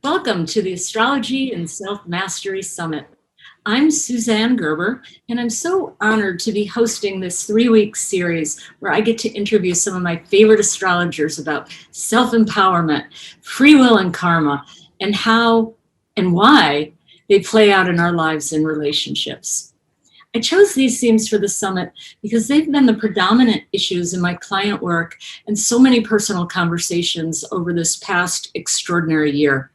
Welcome to the Astrology and Self-Mastery Summit. I'm Suzanne Gerber, and I'm so honored to be hosting this 3-week series where I get to interview some of my favorite astrologers about self-empowerment, free will and karma, and how and why they play out in our lives and relationships. I chose these themes for the summit because they've been the predominant issues in my client work and so many personal conversations over this past extraordinary year.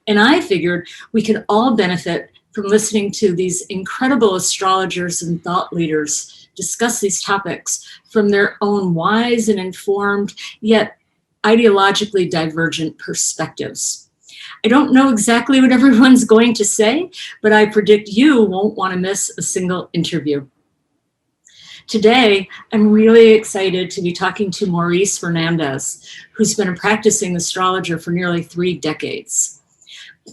And I figured we could all benefit from listening to these incredible astrologers and thought leaders discuss these topics from their own wise and informed, yet ideologically divergent perspectives. I don't know exactly what everyone's going to say, but I predict you won't want to miss a single interview. Today, I'm really excited to be talking to Maurice Fernandez, who's been a practicing astrologer for nearly 3 decades.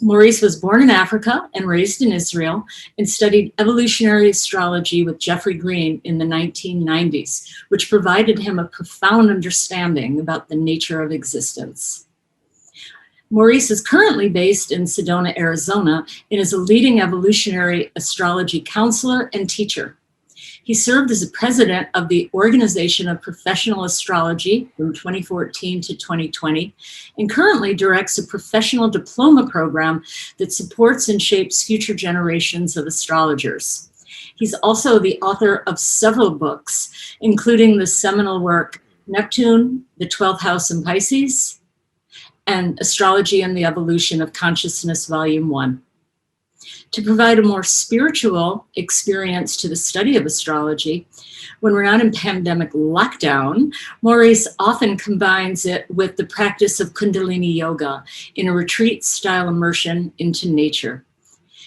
Maurice was born in Africa and raised in Israel and studied evolutionary astrology with Jeffrey Green in the 1990s, which provided him a profound understanding about the nature of existence. Maurice is currently based in Sedona, Arizona, and is a leading evolutionary astrology counselor and teacher. He served as the president of the Organization of Professional Astrology from 2014 to 2020, and currently directs a professional diploma program that supports and shapes future generations of astrologers. He's also the author of several books, including the seminal work Neptune, the 12th House in Pisces, and Astrology and the Evolution of Consciousness, Volume 1. To provide a more spiritual experience to the study of astrology, when we're not in pandemic lockdown, Maurice often combines it with the practice of Kundalini Yoga in a retreat-style immersion into nature.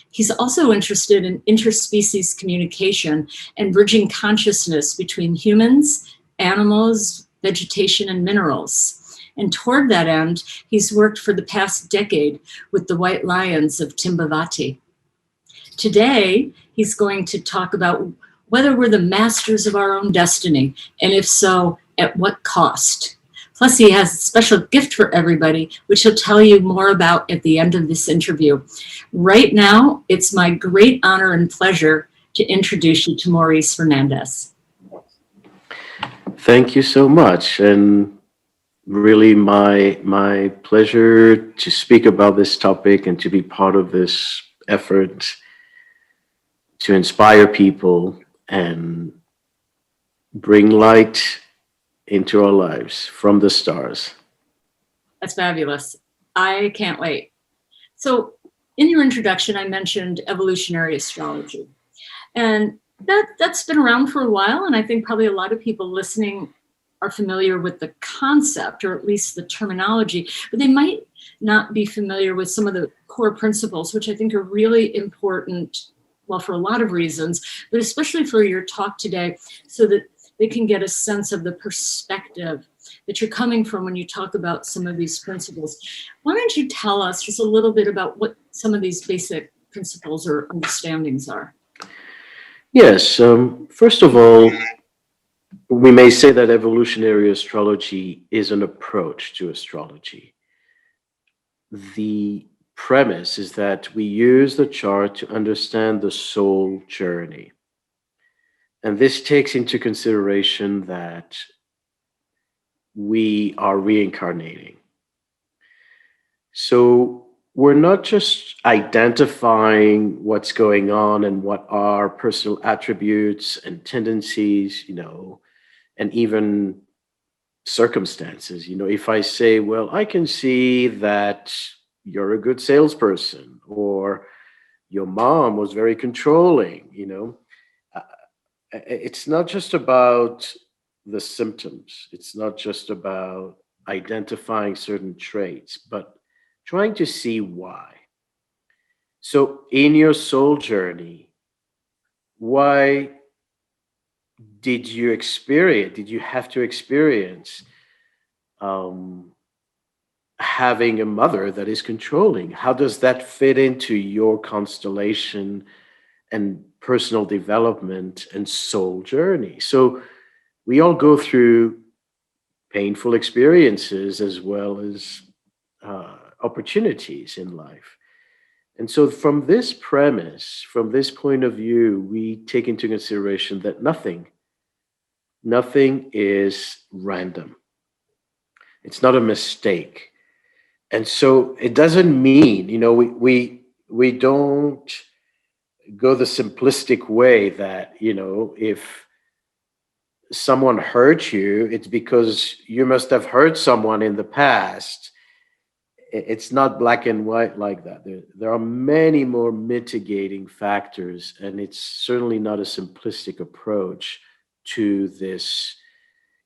He's also interested in interspecies communication and bridging consciousness between humans, animals, vegetation, and minerals. And toward that end, he's worked for the past decade with the White Lions of Timbavati. Today, he's going to talk about whether we're the masters of our own destiny, and if so, at what cost. Plus, he has a special gift for everybody, which he'll tell you more about at the end of this interview. Right now, it's my great honor and pleasure to introduce you to Maurice Fernandez. Thank you so much, and really my pleasure to speak about this topic and to be part of this effort to inspire people and bring light into our lives from the stars. That's fabulous. I can't wait. So in your introduction, I mentioned evolutionary astrology. And that's been around for a while, and I think probably a lot of people listening are familiar with the concept, or at least the terminology, but they might not be familiar with some of the core principles, which I think are really important, well, for a lot of reasons, but especially for your talk today, so that they can get a sense of the perspective that you're coming from when you talk about some of these principles. Why don't you tell us just a little bit about what some of these basic principles or understandings are? Yes, first of all, we may say that evolutionary astrology is an approach to astrology. The premise is that we use the chart to understand the soul journey. And this takes into consideration that we are reincarnating. So we're not just identifying what's going on and what are personal attributes and tendencies, and even circumstances. If I say, well, I can see that you're a good salesperson, or your mom was very controlling, it's not just about the symptoms. It's not just about identifying certain traits, but trying to see why. So in your soul journey, why did you have to experience having a mother that is controlling? How does that fit into your constellation and personal development and soul journey? So we all go through painful experiences as well as opportunities in life. And so, from this premise, from this point of view, we take into consideration that nothing is random. It's not a mistake. And so it doesn't mean, we don't go the simplistic way that, if someone hurt you, it's because you must have hurt someone in the past. It's not black and white like that. There are many more mitigating factors, and it's certainly not a simplistic approach to this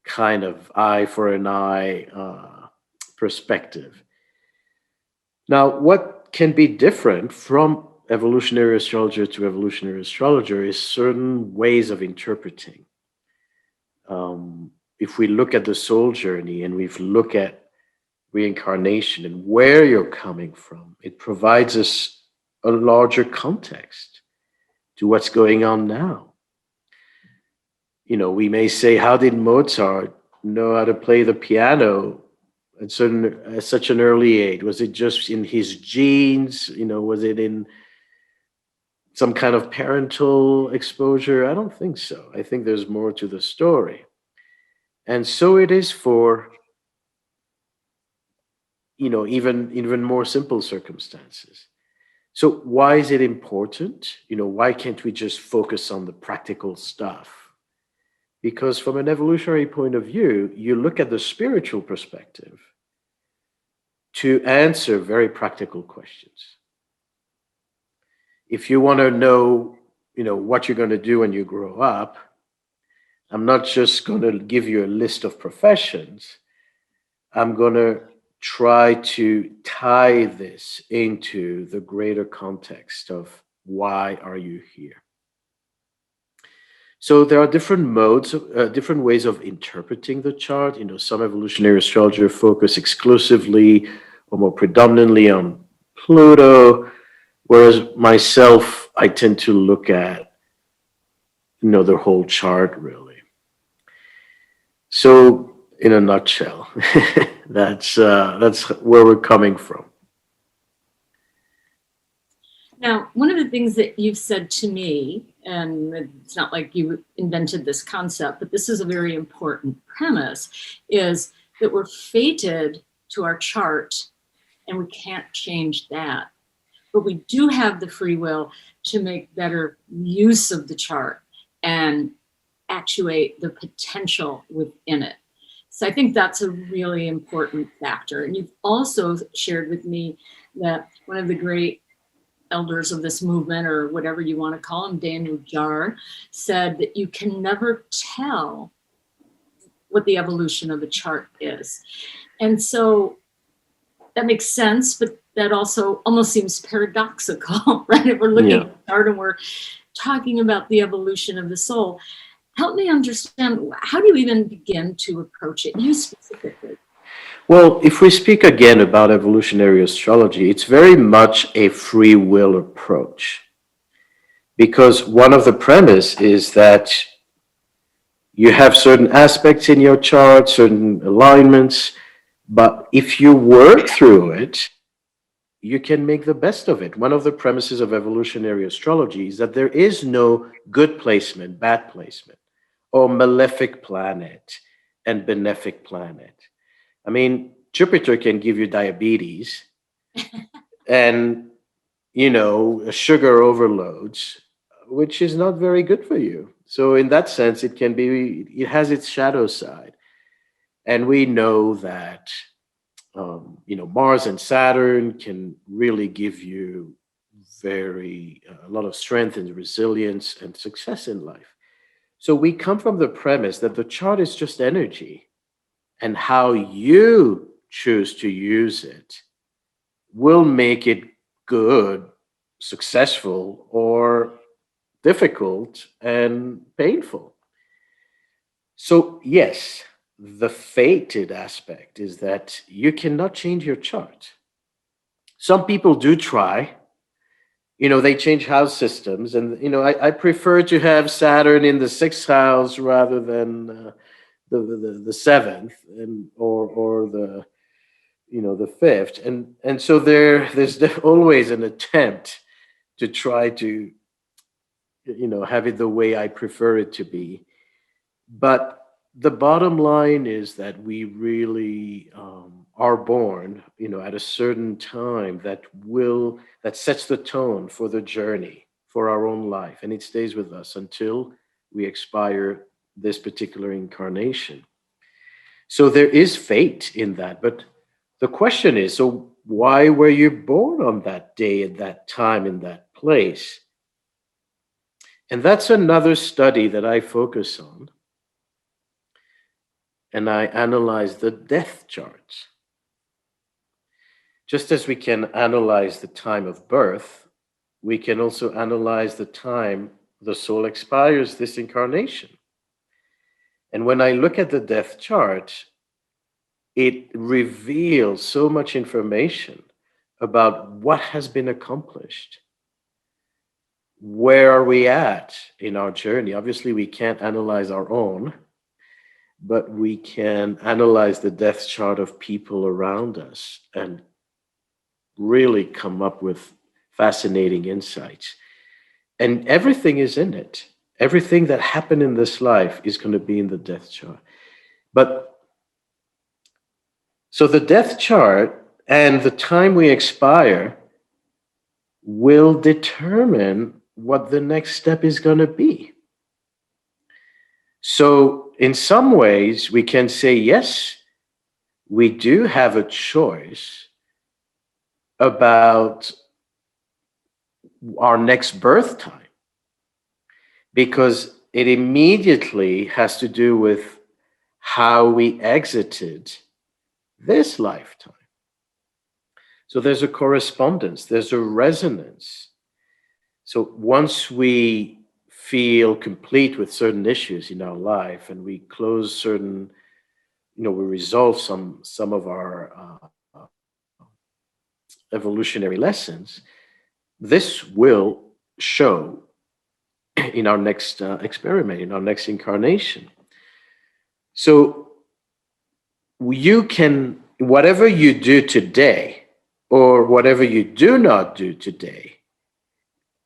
kind of eye for an eye perspective. Now, what can be different from evolutionary astrologer to evolutionary astrologer is certain ways of interpreting. If we look at the soul journey and we look at reincarnation and where you're coming from, it provides us a larger context to what's going on now. We may say, how did Mozart know how to play the piano at such an early age? Was it just in his genes? Was it in some kind of parental exposure? I don't think so. I think there's more to the story. And so it is for, even more simple circumstances. So why is it important? Why can't we just focus on the practical stuff? Because from an evolutionary point of view, you look at the spiritual perspective to answer very practical questions. If you want to know, what you're going to do when you grow up, I'm not just going to give you a list of professions. I'm going to try to tie this into the greater context of why are you here. So there are different modes, different ways of interpreting the chart. Some evolutionary astrologer focus exclusively or more predominantly on Pluto, whereas myself, I tend to look at, the whole chart really. So in a nutshell, that's where we're coming from. Now, one of the things that you've said to me, and it's not like you invented this concept, but this is a very important premise, is that we're fated to our chart and we can't change that. But we do have the free will to make better use of the chart and actuate the potential within it. So I think that's a really important factor. And you've also shared with me that one of the great elders of this movement, or whatever you want to call him, Daniel Jar, said that you can never tell what the evolution of a chart is. And so that makes sense, but that also almost seems paradoxical, right? If we're looking at the chart and we're talking about the evolution of the soul, help me understand, how do you even begin to approach it, you specifically? Well, if we speak again about evolutionary astrology, it's very much a free will approach. Because one of the premise is that you have certain aspects in your chart, certain alignments, but if you work through it, you can make the best of it. One of the premises of evolutionary astrology is that there is no good placement, bad placement, or malefic planet and benefic planet. I mean, Jupiter can give you diabetes and, sugar overloads, which is not very good for you. So in that sense, it has its shadow side. And we know that, Mars and Saturn can really give you a lot of strength and resilience and success in life. So we come from the premise that the chart is just energy, and how you choose to use it will make it good, successful, or difficult and painful. So yes, the fated aspect is that you cannot change your chart. Some people do try. They change house systems, and I prefer to have Saturn in the 6th house rather than the 7th, or the the fifth, and so there's always an attempt to try to have it the way I prefer it to be. But the bottom line is that we really are born, at a certain time that sets the tone for the journey for our own life, and it stays with us until we expire this particular incarnation. So there is fate in that, but the question is, so why were you born on that day, at that time, in that place? And that's another study that I focus on. And I analyze the death charts. Just as we can analyze the time of birth, we can also analyze the time the soul expires this incarnation. And when I look at the death chart, it reveals so much information about what has been accomplished. Where are we at in our journey? Obviously, we can't analyze our own, but we can analyze the death chart of people around us and really come up with fascinating insights. And everything is in it. Everything that happened in this life is going to be in the death chart. But so the death chart and the time we expire will determine what the next step is going to be. So in some ways, we can say, yes, we do have a choice about our next birth time, because it immediately has to do with how we exited this lifetime. So there's a correspondence, there's a resonance. So once we feel complete with certain issues in our life and we close certain, we resolve some of our evolutionary lessons, this will show in our next experiment, in our next incarnation. So you can, whatever you do today or whatever you do not do today,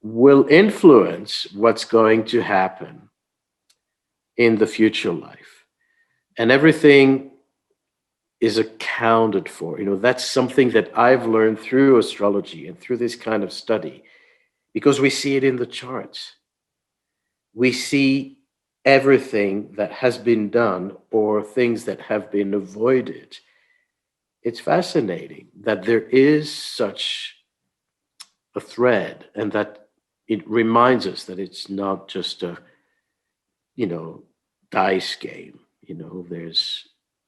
will influence what's going to happen in the future life. And everything is accounted for. That's something that I've learned through astrology and through this kind of study, because we see it in the charts. We see everything that has been done or things that have been avoided. It's fascinating that there is such a thread, and that it reminds us that it's not just a, dice game.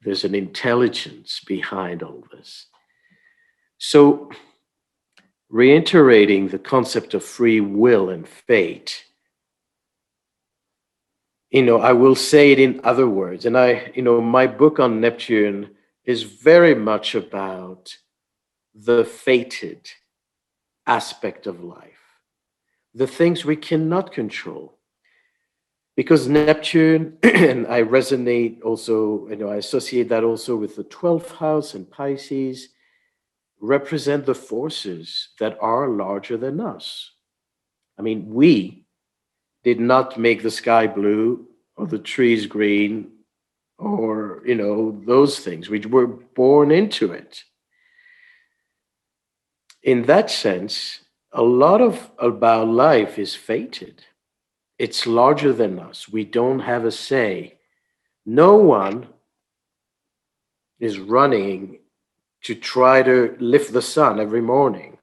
There's an intelligence behind all this. So, reiterating the concept of free will and fate, I will say it in other words. And my book on Neptune is very much about the fated aspect of life, the things we cannot control. Because Neptune, and I resonate also, I associate that also with the 12th house and Pisces, represent the forces that are larger than us. I mean, we did not make the sky blue or the trees green or, those things. We were born into it. In that sense, a lot about life is fated. It's larger than us. We don't have a say. No one is running to try to lift the sun every morning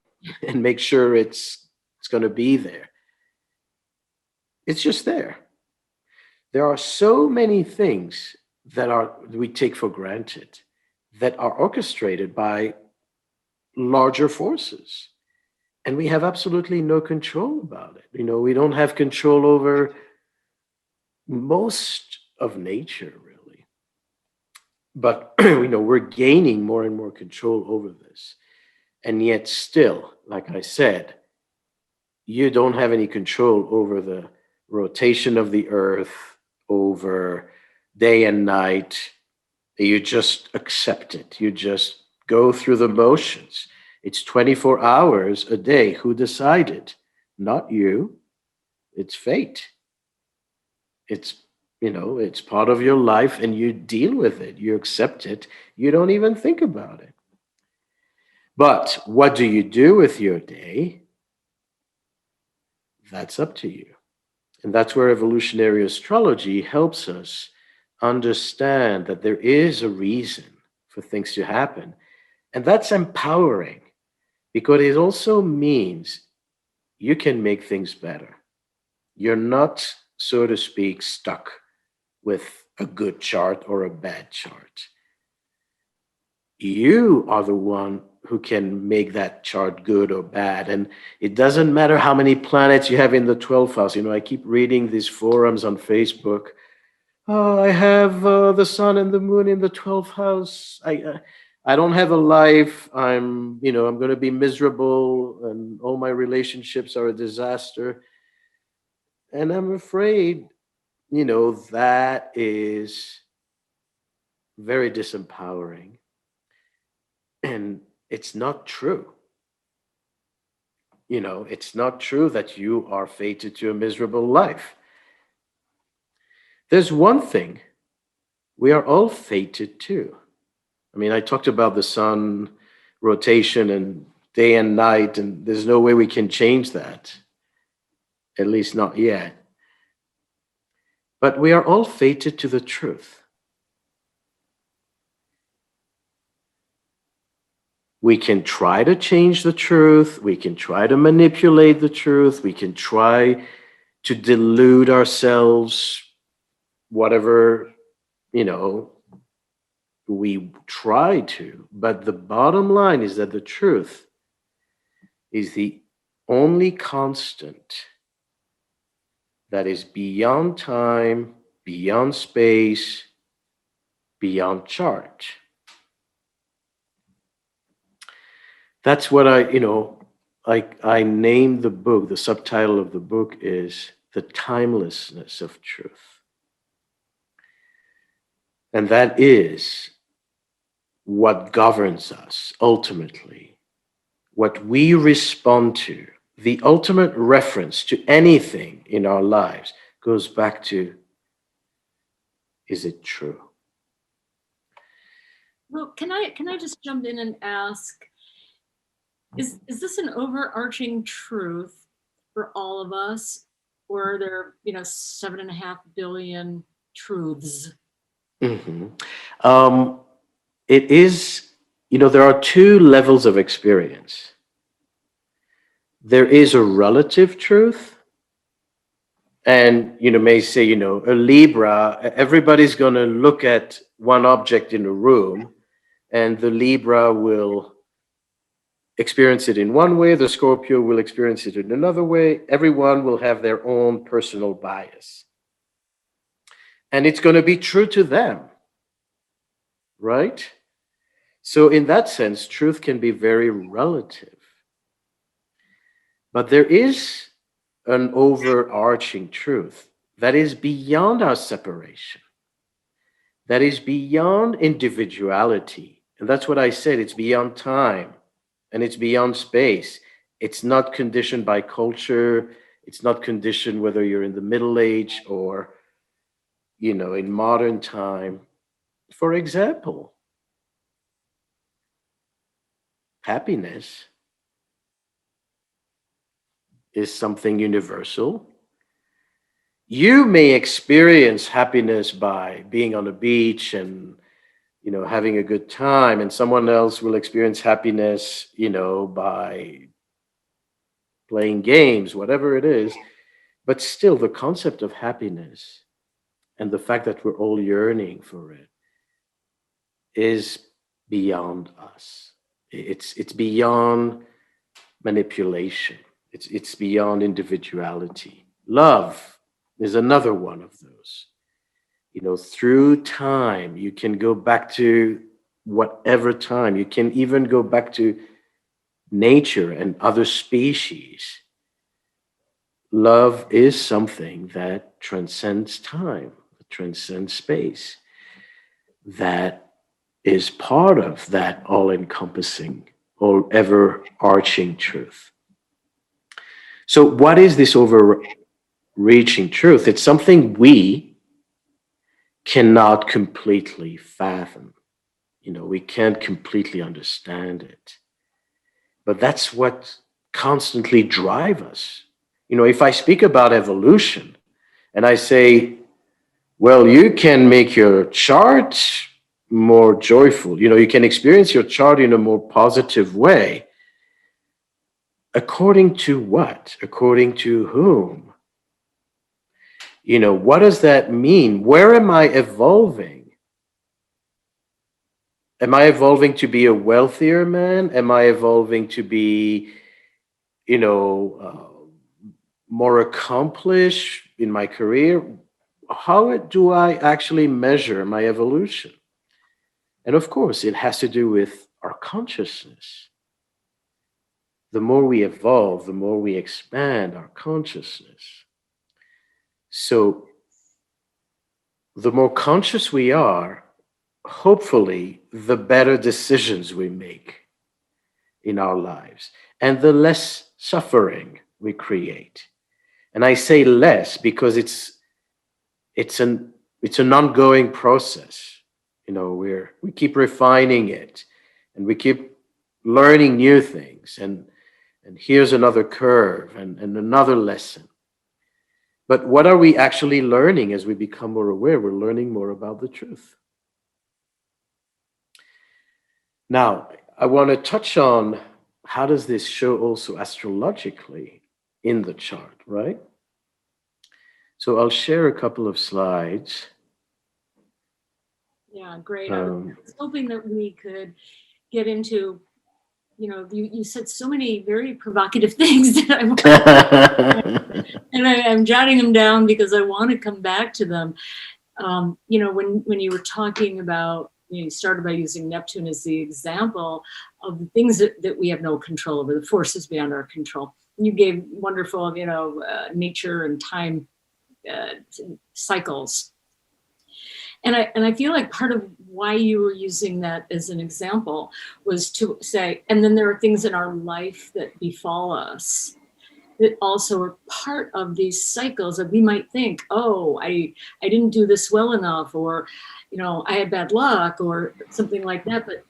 and make sure it's going to be there. It's just there. There are so many things that we take for granted that are orchestrated by larger forces. And we have absolutely no control about it. We don't have control over most of nature, really. But, we're gaining more and more control over this. And yet still, like I said, you don't have any control over the rotation of the earth, over day and night. You just accept it. You just go through the motions. It's 24 hours a day. Who decided? Not you. It's fate. It's, it's part of your life and you deal with it. You accept it. You don't even think about it. But what do you do with your day? That's up to you. And that's where evolutionary astrology helps us understand that there is a reason for things to happen. And that's empowering because it also means you can make things better. You're not, so to speak, stuck with a good chart or a bad chart. You are the one who can make that chart good or bad. And it doesn't matter how many planets you have in the 12th house. I keep reading these forums on Facebook. Oh, I have the sun and the moon in the 12th house. I don't have a life. I'm going to be miserable and all my relationships are a disaster. And I'm afraid, that is very disempowering. And it's not true. It's not true that you are fated to a miserable life. There's one thing we are all fated to. I talked about the sun rotation and day and night, and there's no way we can change that, at least not yet. But we are all fated to the truth. We can try to change the truth. We can try to manipulate the truth. We can try to delude ourselves, whatever, we try to. But the bottom line is that the truth is the only constant that is beyond time, beyond space, beyond chart. That's what I named the book. The subtitle of the book is The Timelessness of Truth. And that is what governs us ultimately, what we respond to. The ultimate reference to anything in our lives goes back to, is it true? Well, can I just jump in and ask, is this an overarching truth for all of us, or are there 7.5 billion truths? Mm-hmm. It is, there are two levels of experience. There is a relative truth, and may say, a Libra, everybody's going to look at one object in a room, and the Libra will experience it in one way, the Scorpio will experience it in another way. Everyone will have their own personal bias. And it's going to be true to them, right? So in that sense, truth can be very relative. But there is an overarching truth that is beyond our separation, that is beyond individuality. And that's what I said, it's beyond time. And it's beyond space. It's not conditioned by culture. It's not conditioned whether you're in the Middle Age or, in modern time. For example, happiness is something universal. You may experience happiness by being on a beach and having a good time, and someone else will experience happiness, by playing games, whatever it is. But still, the concept of happiness and the fact that we're all yearning for it is beyond us. It's beyond manipulation. It's beyond individuality. Love is another one of those. Through time, you can go back to whatever time. You can even go back to nature and other species. Love is something that transcends time, transcends space, that is part of that all-encompassing or ever-arching truth. So what is this overreaching truth? It's something we cannot completely fathom. We can't completely understand it. But that's what constantly drives us. If I speak about evolution and I say, well, you can make your chart more joyful, you can experience your chart in a more positive way. According to what? According to whom? What does that mean? Where am I evolving? Am I evolving to be a wealthier man? Am I evolving to be, more accomplished in my career? How do I actually measure my evolution? And of course, it has to do with our consciousness. The more we evolve, the more we expand our consciousness. So the more conscious we are, hopefully, the better decisions we make in our lives and the less suffering we create. And I say less because it's an ongoing process. We keep refining it and we keep learning new things. And here's another curve and another lesson. But what are we actually learning as we become more aware? We're learning more about the truth. Now, I want to touch on how does this show also astrologically in the chart, right? So I'll share a couple of slides. Yeah, great. I was hoping that we could get into, you said so many very provocative things that I'm jotting them down because I want to come back to them. When you were talking about, you started by using Neptune as the example of the things that we have no control over, the forces beyond our control. You gave wonderful, nature and time cycles. And I feel like part of why you were using that as an example was to say, and then there are things in our life that befall us that also are part of these cycles that we might think, oh, I didn't do this well enough, or, I had bad luck or something like that. But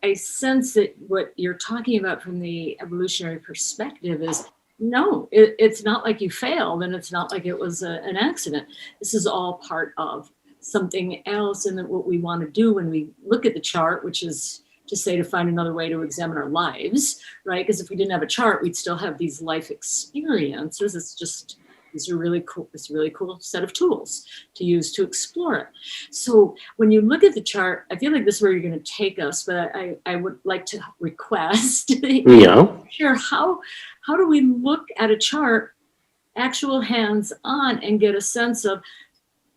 I sense that what you're talking about from the evolutionary perspective is, no, it's not like you failed and it's not like it was an accident. This is all part of something else. And that what we want to do when we look at the chart, which is to say to find another way to examine our lives, right? Because if we didn't have a chart, we'd still have these life experiences. These are really cool. It's a really cool set of tools to use to explore it. So when you look at the chart, I feel like this is where you're going to take us, but I would like to request, sure, how do we look at a chart, actual hands on, and get a sense of,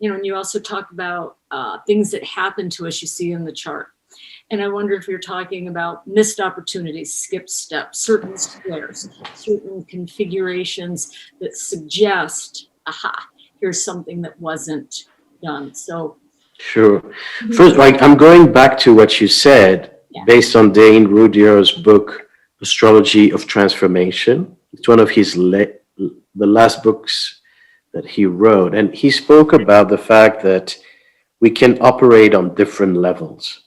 and you also talk about things that happen to us you see in the chart. And I wonder if you're talking about missed opportunities, skipped steps, certain squares, certain configurations that suggest, here's something that wasn't done. So, sure. First, I'm going back to what you said, based on Dane Rudhyar's book, Astrology of Transformation. It's one of his the last books that he wrote. And he spoke about the fact that we can operate on different levels.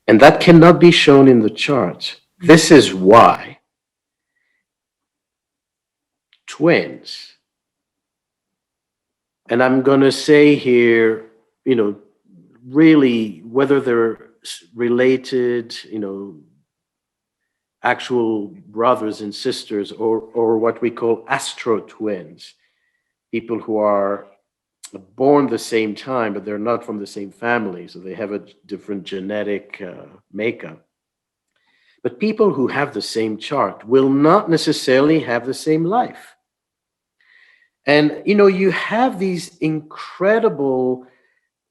And that cannot be shown in the chart. This is why twins, and I'm going to say here, really, whether they're related, actual brothers and sisters, or what we call astro twins, people who are born the same time, but they're not from the same family, so they have a different genetic makeup. But people who have the same chart will not necessarily have the same life. And, you have these incredible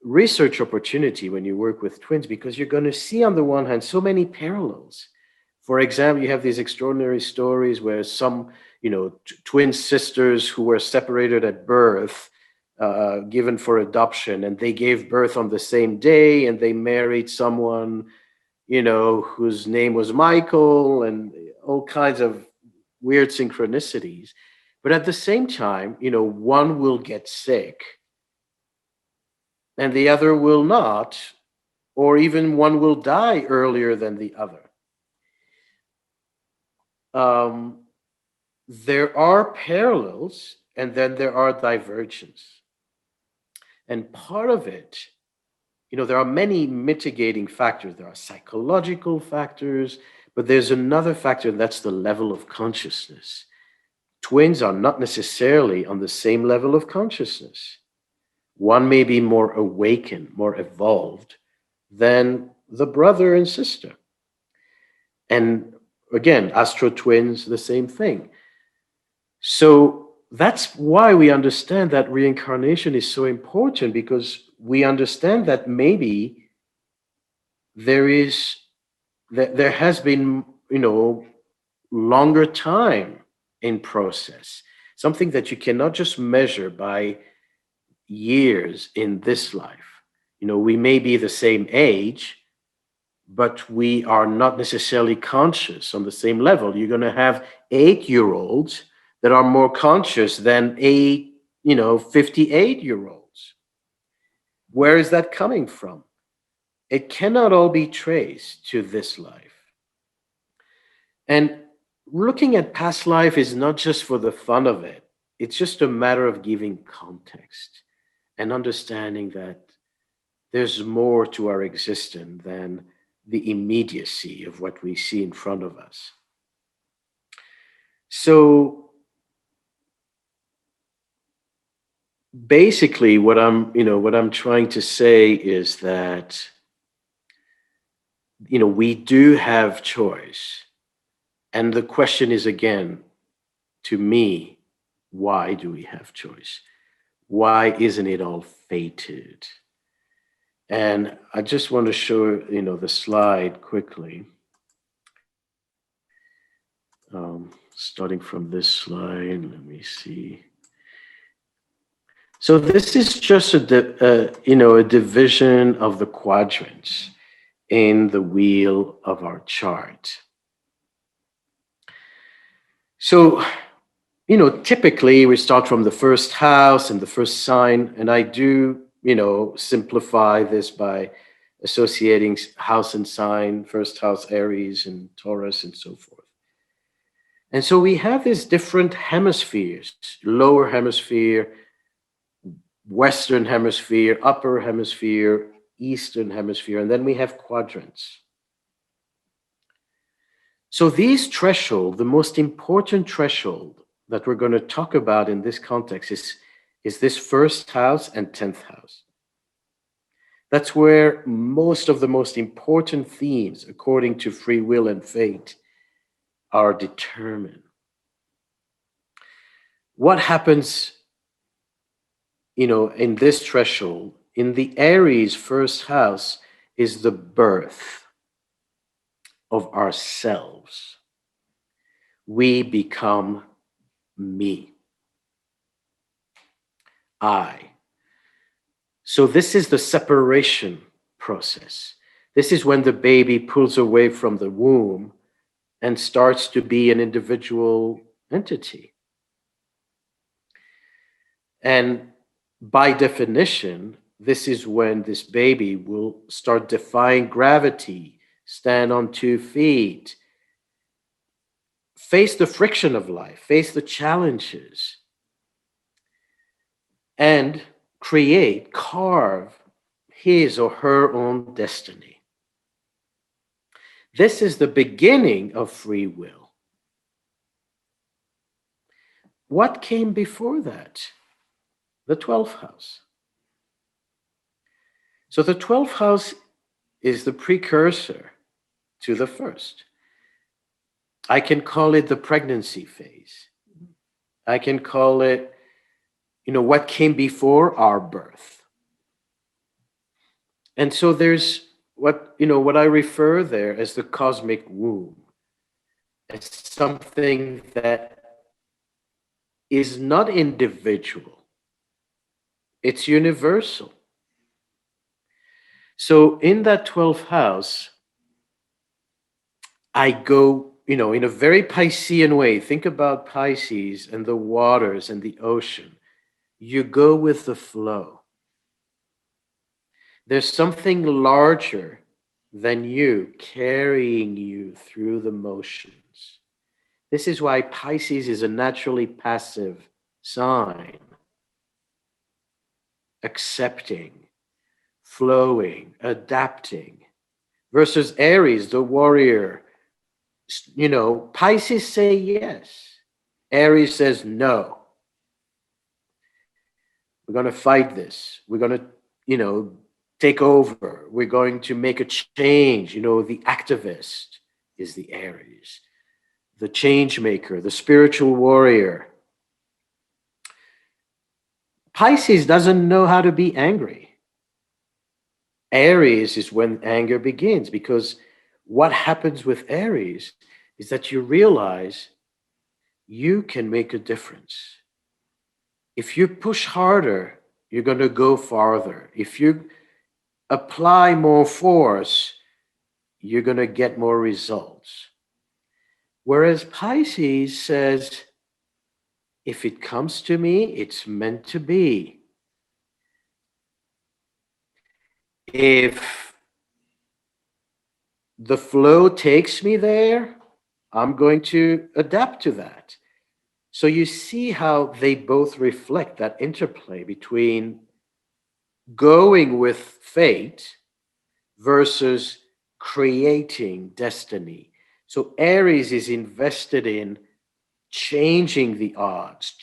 research opportunity when you work with twins, because you're going to see, on the one hand, so many parallels. For example, you have these extraordinary stories where some, twin sisters who were separated at birth given for adoption, and they gave birth on the same day, and they married someone, whose name was Michael, and all kinds of weird synchronicities. But at the same time, one will get sick and the other will not, or even one will die earlier than the other. There are parallels and then there are divergence. And part of it, there are many mitigating factors. There are psychological factors, but there's another factor, and that's the level of consciousness. Twins are not necessarily on the same level of consciousness. One may be more awakened, more evolved than the brother and sister. And again, astro twins, the same thing. So that's why we understand that reincarnation is so important, because we understand that maybe there has been, longer time in process, something that you cannot just measure by years in this life. We may be the same age, but we are not necessarily conscious on the same level. You're going to have 8-year-olds that are more conscious than 58-year-olds. Where is that coming from? It cannot all be traced to this life. And looking at past life is not just for the fun of it. It's just a matter of giving context and understanding that there's more to our existence than the immediacy of what we see in front of us. So basically what I'm trying to say is that we do have choice. And the question is, again, to me, why do we have choice? Why isn't it all fated? And I just want to show, the slide quickly. Starting from this slide, let me see. So this is just a division of the quadrants in the wheel of our chart. So, typically we start from the first house and the first sign, and I do, simplify this by associating house and sign, first house Aries and Taurus and so forth. And so we have these different hemispheres: lower hemisphere, Western hemisphere, upper hemisphere, Eastern hemisphere, and then we have quadrants. So these threshold, the most important threshold that we're going to talk about in this context is this first house and 10th house. That's where most of the most important themes, according to free will and fate, are determined. What happens, in this threshold, in the Aries first house, is the birth of ourselves. We become me. I. So this is the separation process. This is when the baby pulls away from the womb and starts to be an individual entity. And by definition, this is when this baby will start defying gravity, stand on 2 feet, face the friction of life, face the challenges, and carve his or her own destiny. This is the beginning of free will. What came before that? The 12th house. So the 12th house is the precursor to the first. I can call it the pregnancy phase. I can call it, what came before our birth. And so there's what I refer there as the cosmic womb, as something that is not individual. It's universal. So in that 12th house, I go, in a very Piscean way. Think about Pisces and the waters and the ocean. You go with the flow. There's something larger than you carrying you through the motions. This is why Pisces is a naturally passive sign, accepting, flowing, adapting, versus Aries, the warrior. Pisces say yes. Aries says no. We're going to fight this. We're going to, take over. We're going to make a change. The activist is the Aries, the change maker, the spiritual warrior. Pisces doesn't know how to be angry. Aries is when anger begins, because what happens with Aries is that you realize you can make a difference. If you push harder, you're going to go farther. If you apply more force, you're going to get more results. Whereas Pisces says, if it comes to me, it's meant to be. If the flow takes me there, I'm going to adapt to that. So you see how they both reflect that interplay between going with fate versus creating destiny. So Aries is invested in changing the odds,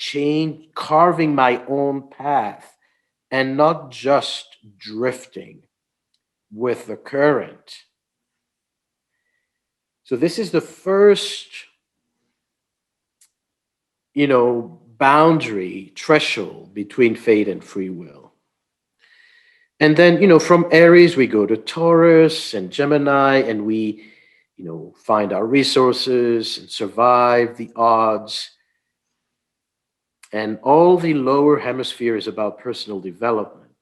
carving my own path, and not just drifting with the current. So this is the first, boundary, threshold between fate and free will. And then, from Aries, we go to Taurus and Gemini, and we, find our resources and survive the odds. And all the lower hemisphere is about personal development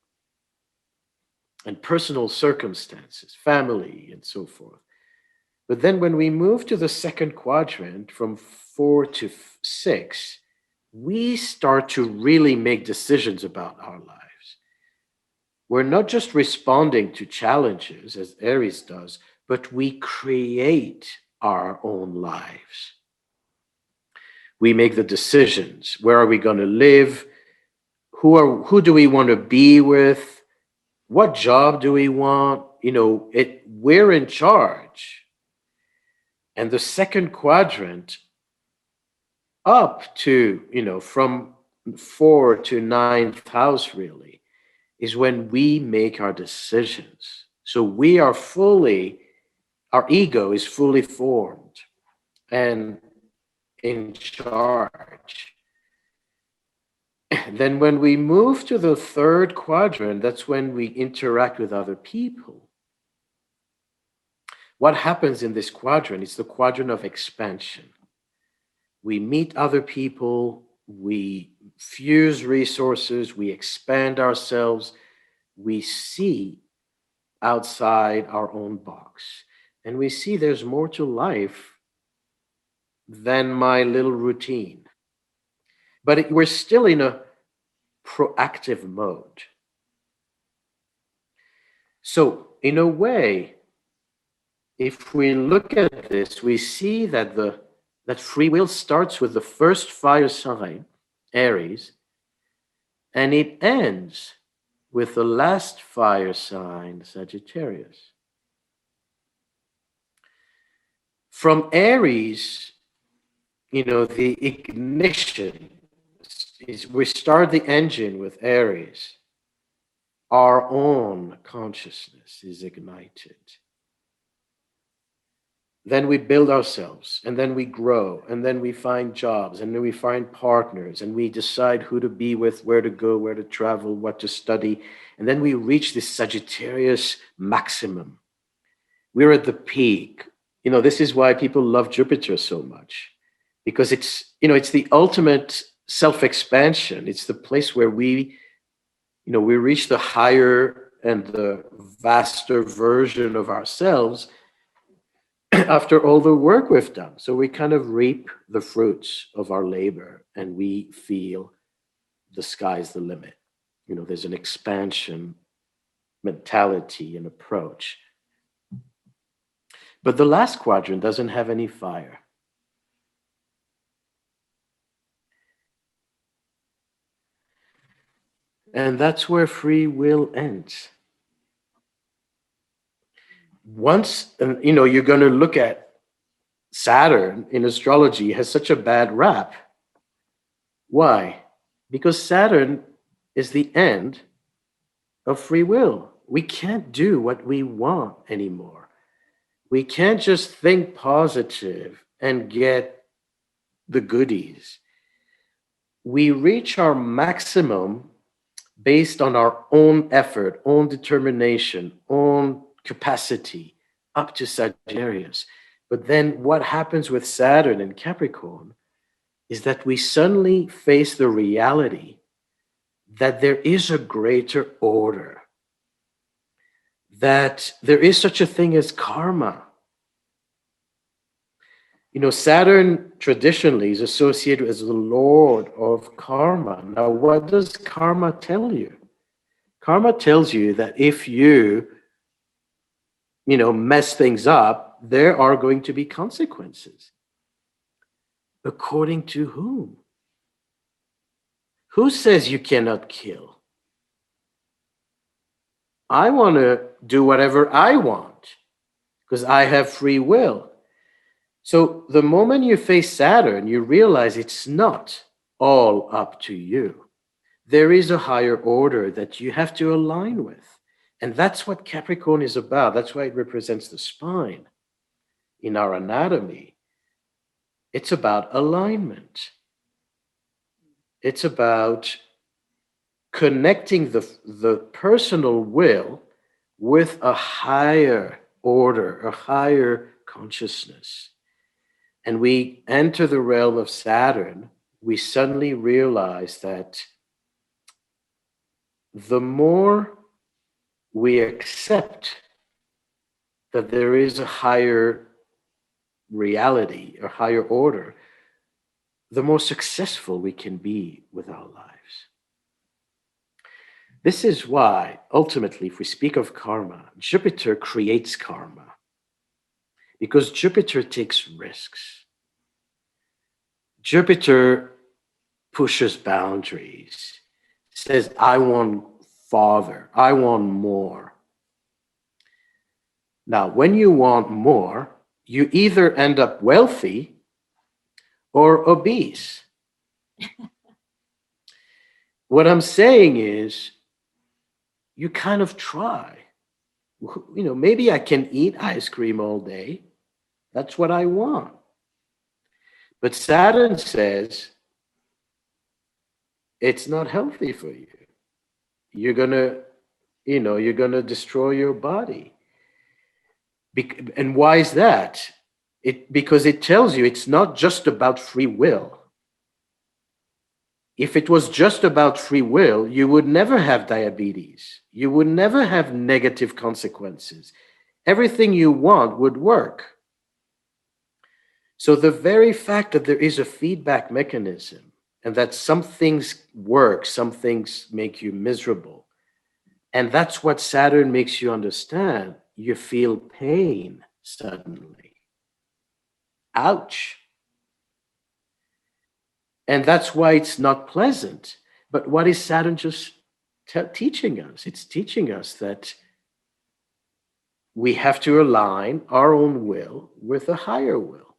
and personal circumstances, family, and so forth. But then when we move to the second quadrant, from 4 to 6, we start to really make decisions about our lives. We're not just responding to challenges, as Aries does, but we create our own lives. We make the decisions. Where are we going to live? Who do we want to be with? What job do we want? We're in charge. And the second quadrant, up to, from 4 to 9th house, really, is when we make our decisions. So we are our ego is fully formed and in charge. Then when we move to the third quadrant, that's when we interact with other people. What happens in this quadrant is the quadrant of expansion. We meet other people, we fuse resources, we expand ourselves, we see outside our own box, and we see there's more to life than my little routine. But we're still in a proactive mode. So in a way, if we look at this, we see that that free will starts with the first fire sign, Aries, and it ends with the last fire sign, Sagittarius. From Aries, the ignition is we start the engine with Aries. Our own consciousness is ignited. Then we build ourselves, and then we grow, and then we find jobs, and then we find partners, and we decide who to be with, where to go, where to travel, what to study. And then we reach this Sagittarius maximum. We're at the peak. This is why people love Jupiter so much, because it's the ultimate self-expansion. It's the place where we We reach the higher and the vaster version of ourselves after all the work we've done. So we kind of reap the fruits of our labor and we feel the sky's the limit. There's an expansion mentality and approach. But the last quadrant doesn't have any fire. And that's where free will ends. Once, you're going to look at Saturn in astrology has such a bad rap. Why? Because Saturn is the end of free will. We can't do what we want anymore. We can't just think positive and get the goodies. We reach our maximum based on our own effort, own determination, own capacity up to Sagittarius. But then what happens with Saturn and Capricorn is that we suddenly face the reality that there is a greater order, that there is such a thing as karma. Saturn traditionally is associated as the lord of karma. Now, what does karma tell you? Karma tells you that if you mess things up, there are going to be consequences. According to whom? Who says you cannot kill? I want to do whatever I want because I have free will. So the moment you face Saturn, you realize it's not all up to you. There is a higher order that you have to align with. And that's what Capricorn is about. That's why it represents the spine in our anatomy. It's about alignment. It's about connecting the personal will with a higher order, a higher consciousness. And we enter the realm of Saturn, we suddenly realize that the more we accept that there is a higher reality, a higher order, the more successful we can be with our lives. This is why, ultimately, if we speak of karma, Jupiter creates karma. Because Jupiter takes risks. Jupiter pushes boundaries, says, I want farther, I want more. Now, when you want more, you either end up wealthy or obese. What I'm saying is, you kind of try. Maybe I can eat ice cream all day. That's what I want. But Saturn says, it's not healthy for you. You're gonna destroy your body. And why is that? Because it tells you it's not just about free will. If it was just about free will, you would never have diabetes. You would never have negative consequences. Everything you want would work. So the very fact that there is a feedback mechanism and that some things work, some things make you miserable, and that's what Saturn makes you understand. You feel pain suddenly. Ouch. And that's why it's not pleasant. But what is Saturn just teaching us? It's teaching us that we have to align our own will with a higher will.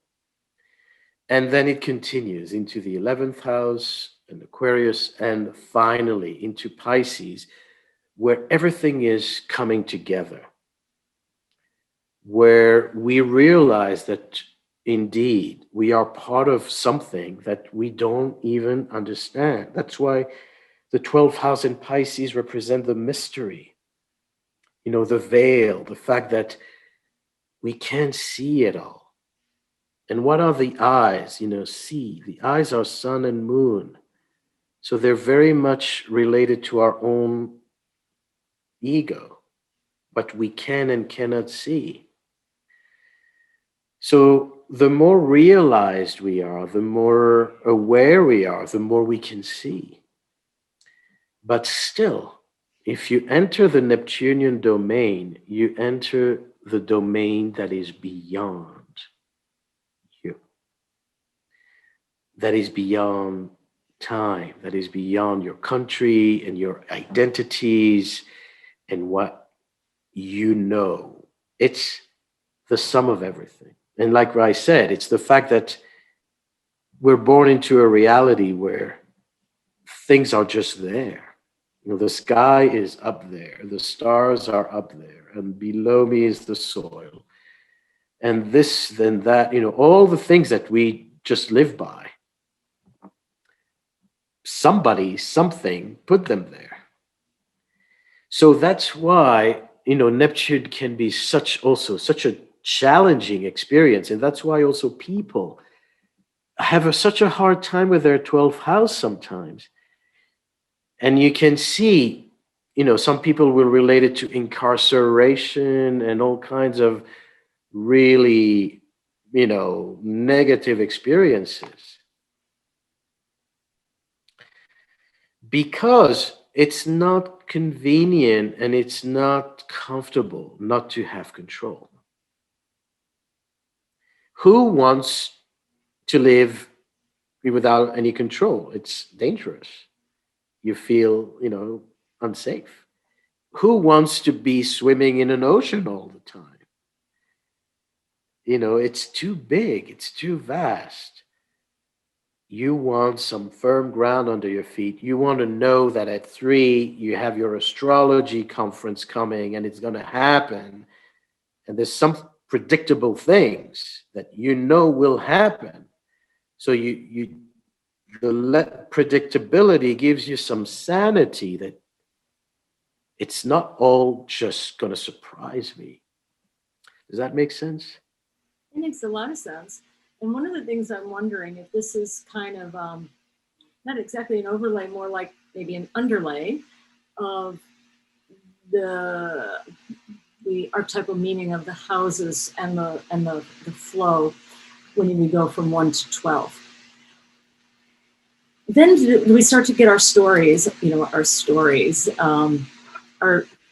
And then it continues into the 11th house and Aquarius, and finally into Pisces, where everything is coming together, where we realize that indeed we are part of something that we don't even understand. That's why the 12th house in Pisces represent the mystery, the veil, the fact that we can't see it all. And what are the eyes? See, the eyes are sun and moon. So they're very much related to our own ego, but we can and cannot see. So the more realized we are, the more aware we are, the more we can see. But still, if you enter the Neptunian domain, you enter the domain that is beyond you, that is beyond time, that is beyond your country and your identities and what you know. It's the sum of everything. And like I said, it's the fact that we're born into a reality where things are just there. The sky is up there, the stars are up there, and below me is the soil. And this, then that, all the things that we just live by, somebody, something put them there. So that's why, Neptune can be such a challenging experience. And that's why also people have such a hard time with their 12th house sometimes. And you can see, some people will relate it to incarceration and all kinds of really, negative experiences. Because it's not convenient and it's not comfortable not to have control. Who wants to live without any control? It's dangerous. You feel, unsafe. Who wants to be swimming in an ocean all the time? It's too big, it's too vast. You want some firm ground under your feet. You want to know that at 3, you have your astrology conference coming and it's going to happen. And there's some predictable things that will happen. So the predictability gives you some sanity that it's not all just going to surprise me. Does that make sense? It makes a lot of sense. And one of the things I'm wondering if this is kind of not exactly an overlay, more like maybe an underlay of the archetypal meaning of the houses and the flow when we go from 1 to 12. Then we start to get our stories,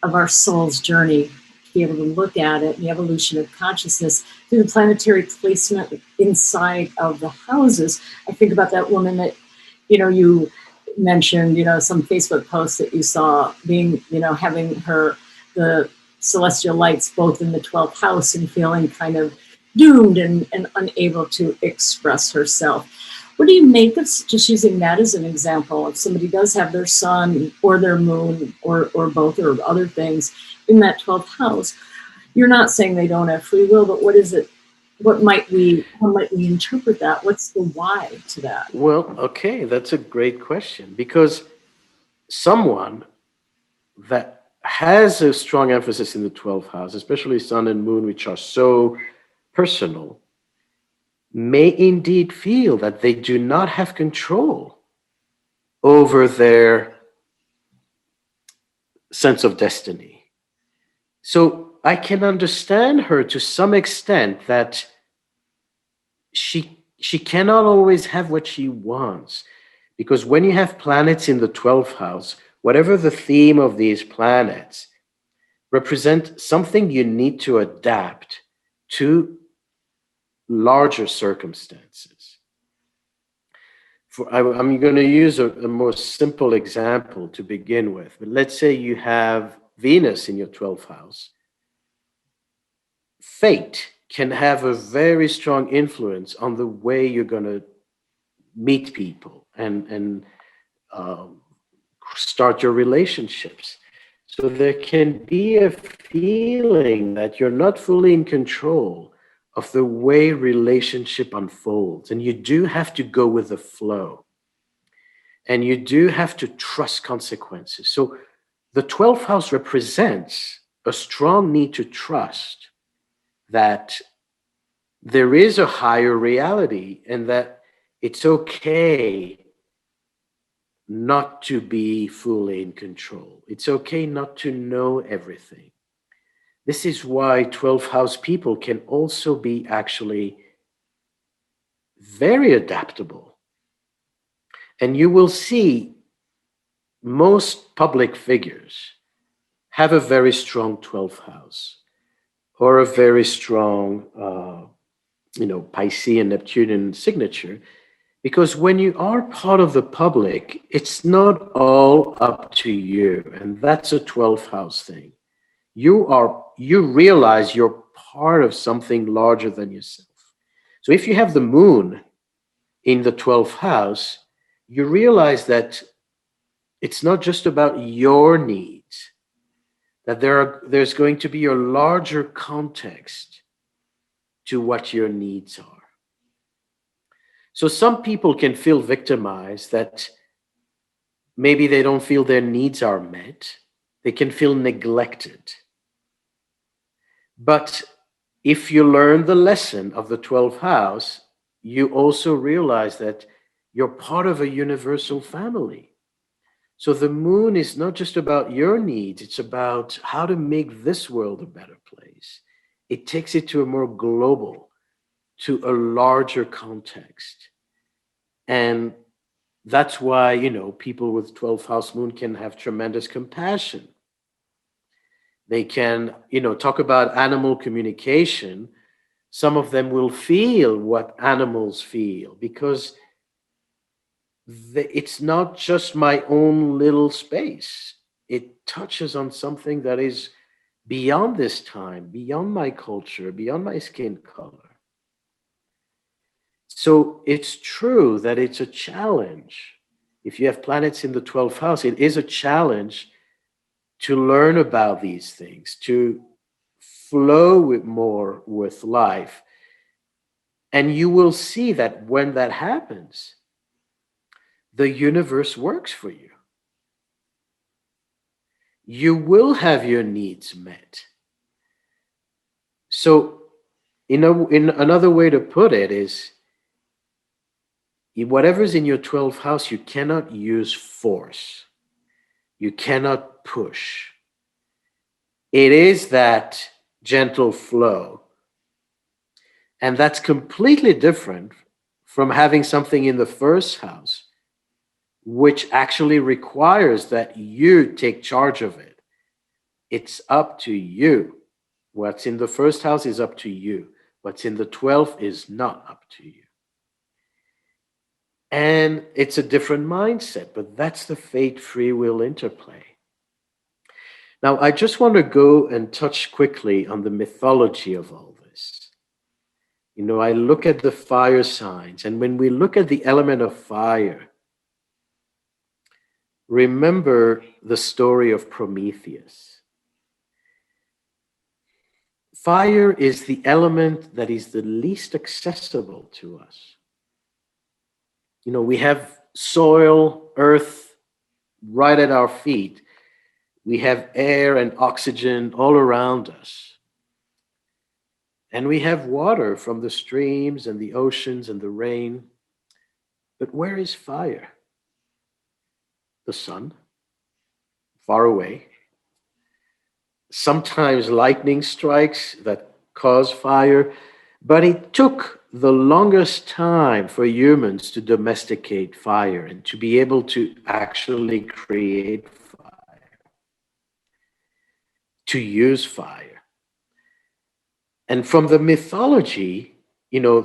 of our soul's journey, to be able to look at it, the evolution of consciousness through the planetary placement inside of the houses. I think about that woman that, you mentioned, some Facebook posts that you saw being, having the celestial lights both in the 12th house and feeling kind of doomed and unable to express herself. What do you make of just using that as an example? If somebody does have their sun or their moon or both or other things in that 12th house, you're not saying they don't have free will, but what is it? How might we interpret that? What's the why to that? Well, okay, that's a great question, because someone that has a strong emphasis in the 12th house, especially sun and moon, which are so personal, may indeed feel that they do not have control over their sense of destiny. So I can understand her to some extent that she cannot always have what she wants, because when you have planets in the 12th house, whatever the theme of these planets, represent something you need to adapt to larger circumstances. I'm going to use a more simple example to begin with. But let's say you have Venus in your 12th house. Fate can have a very strong influence on the way you're going to meet people and start your relationships. So there can be a feeling that you're not fully in control of the way relationship unfolds. And you do have to go with the flow. And you do have to trust consequences. So the 12th house represents a strong need to trust that there is a higher reality and that it's okay not to be fully in control. It's okay not to know everything. This is why 12th house people can also be actually very adaptable. And you will see most public figures have a very strong 12th house or a very strong, Piscean Neptunian signature. Because when you are part of the public, it's not all up to you. And that's a 12th house thing. You realize you're part of something larger than yourself. So if you have the moon in the 12th house, you realize that it's not just about your needs, that there's going to be a larger context to what your needs are. So some people can feel victimized, that maybe they don't feel their needs are met. They can feel neglected. But if you learn the lesson of the 12th house, you also realize that you're part of a universal family. So the moon is not just about your needs, it's about how to make this world a better place. It takes it to a more global, to a larger context. And that's why, people with 12th house moon can have tremendous compassion. They can, talk about animal communication. Some of them will feel what animals feel, because it's not just my own little space. It touches on something that is beyond this time, beyond my culture, beyond my skin color. So it's true that it's a challenge. If you have planets in the 12th house, it is a challenge to learn about these things, to flow more with life. And you will see that when that happens, the universe works for you. You will have your needs met. So, in another way to put it is, whatever's in your 12th house, you cannot use force. You cannot push. It is that gentle flow. And that's completely different from having something in the first house, which actually requires that you take charge of it. It's up to you. What's in the first house is up to you. What's in the 12th is not up to you. And it's a different mindset, but that's the fate free will interplay. Now, I just want to go and touch quickly on the mythology of all this. I look at the fire signs, and when we look at the element of fire, remember the story of Prometheus. Fire is the element that is the least accessible to us. We have soil, earth right at our feet. We have air and oxygen all around us. And we have water from the streams and the oceans and the rain. But where is fire? The sun, far away. Sometimes lightning strikes that cause fire, but it took the longest time for humans to domesticate fire and to be able to actually create fire, to use fire. And from the mythology,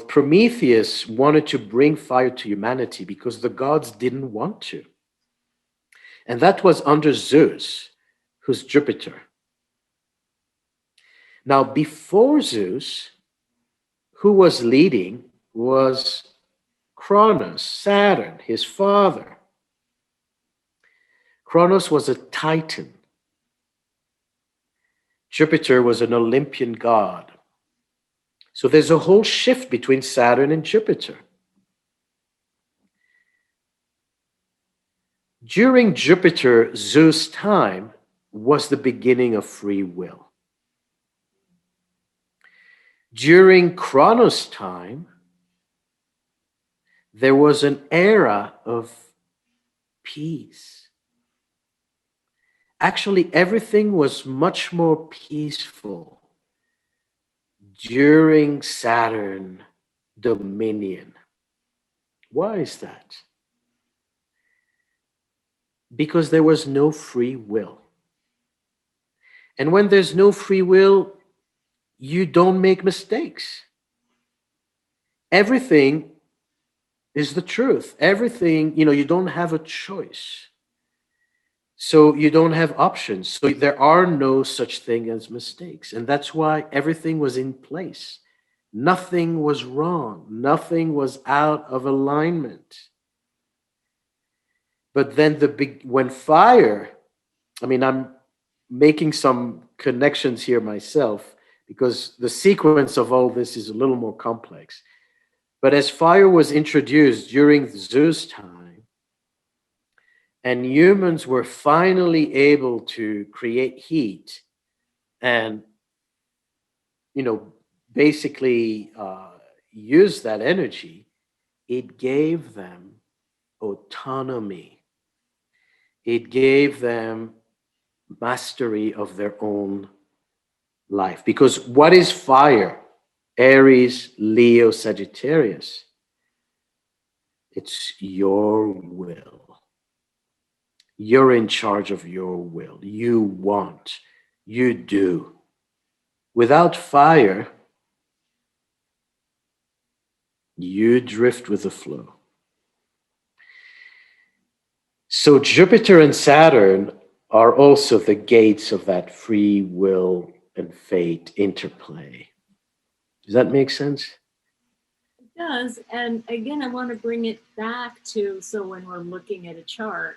Prometheus wanted to bring fire to humanity because the gods didn't want to. And that was under Zeus, who's Jupiter. Now, before Zeus, who was leading was Kronos, Saturn, his father. Kronos was a Titan. Jupiter was an Olympian god. So there's a whole shift between Saturn and Jupiter. During Jupiter, Zeus' time was the beginning of free will. During Kronos' time, there was an era of peace. Actually, everything was much more peaceful during Saturn dominion. Why is that? Because there was no free will. And when there's no free will, you don't make mistakes. Everything is the truth. Everything, you don't have a choice. So you don't have options. So there are no such thing as mistakes. And that's why everything was in place. Nothing was wrong. Nothing was out of alignment. But then when fire, I'm making some connections here myself because the sequence of all this is a little more complex. But as fire was introduced during Zeus time, and humans were finally able to create heat and, basically use that energy, it gave them autonomy. It gave them mastery of their own life. Because what is fire? Aries, Leo, Sagittarius. It's your will. You're in charge of your will. You want, you do. Without fire, you drift with the flow. So Jupiter and Saturn are also the gates of that free will and fate interplay. Does that make sense? It does. And again, I want to bring it back to, so when we're looking at a chart,